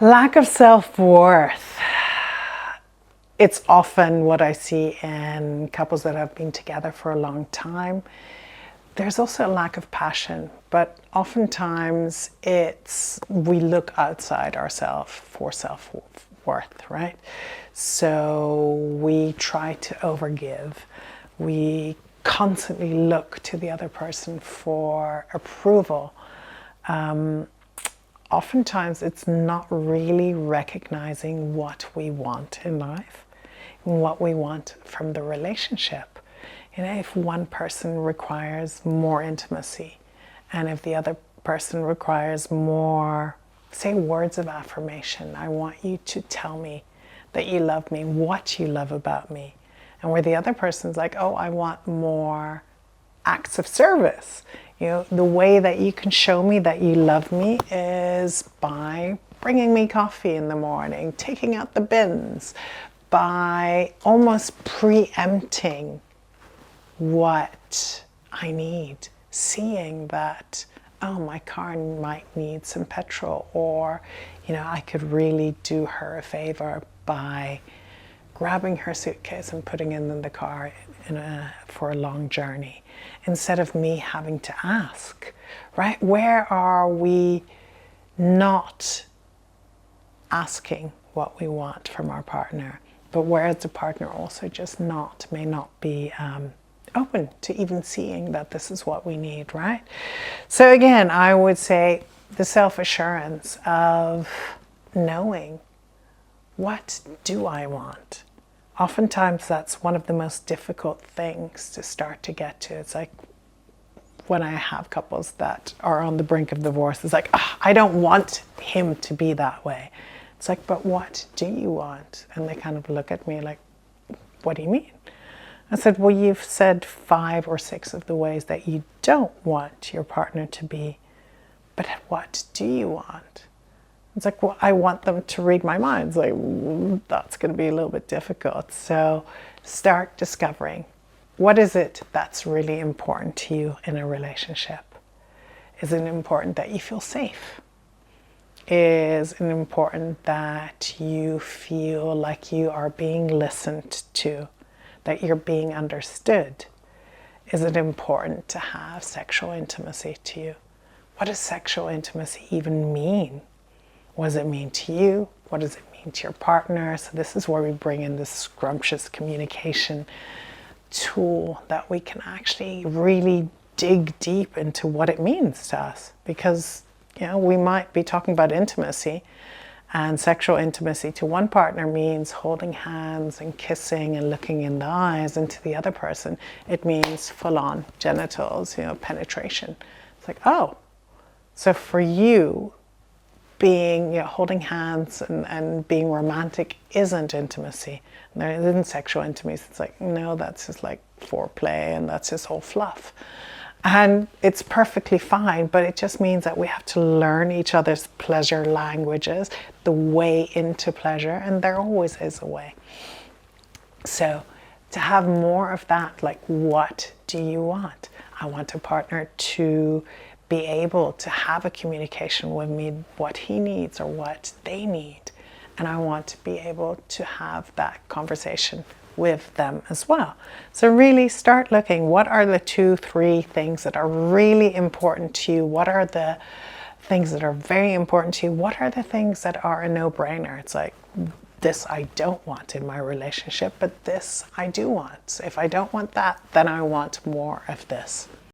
Lack of self-worth. It's often what I see in couples that have been together for a long time. There's also a lack of passion, but oftentimes we look outside ourselves for self-worth, right? So we try to overgive. We constantly look to the other person for approval. Oftentimes it's not really recognizing what we want in life, what we want from the relationship. If one person requires more intimacy, and if the other person requires more, say, words of affirmation. I want you to tell me that you love me, what you love about me. And where the other person's like, oh, I want more acts of service. The way that you can show me that you love me is by bringing me coffee in the morning, taking out the bins, by almost preempting what I need, seeing that, oh, my car might need some petrol, or, I could really do her a favor by grabbing her suitcase and putting it in the car for a long journey, instead of me having to ask, right? Where are we not asking what we want from our partner, but where is the partner also just may not be open to even seeing that this is what we need, right? So again, I would say the self-assurance of knowing, what do I want? Oftentimes that's one of the most difficult things to start to get to. It's like when I have couples that are on the brink of divorce, it's like, oh, I don't want him to be that way. It's like, but what do you want? And they kind of look at me like, what do you mean? I said, well, you've said 5 or 6 of the ways that you don't want your partner to be, but what do you want? It's like, well, I want them to read my mind. It's like, that's going to be a little bit difficult. So start discovering, what is it that's really important to you in a relationship? Is it important that you feel safe? Is it important that you feel like you are being listened to, that you're being understood? Is it important to have sexual intimacy to you? What does sexual intimacy even mean? What does it mean to you? What does it mean to your partner? So this is where we bring in this scrumptious communication tool, that we can actually really dig deep into what it means to us. Because, we might be talking about intimacy, and sexual intimacy to one partner means holding hands and kissing and looking in the eyes, and to the other person it means full-on genitals, penetration. It's like, oh, so for you, being holding hands and being romantic isn't intimacy. And there isn't sexual intimacy. It's like, no, that's just like foreplay, and that's just all fluff. And it's perfectly fine, but it just means that we have to learn each other's pleasure languages, the way into pleasure, and there always is a way. So to have more of that, like, what do you want? I want a partner to be able to have a communication with me, what he needs or what they need. And I want to be able to have that conversation with them as well. So really start looking, what are the 2, 3 things that are really important to you? What are the things that are very important to you? What are the things that are a no-brainer? It's like, this I don't want in my relationship, but this I do want. So if I don't want that, then I want more of this.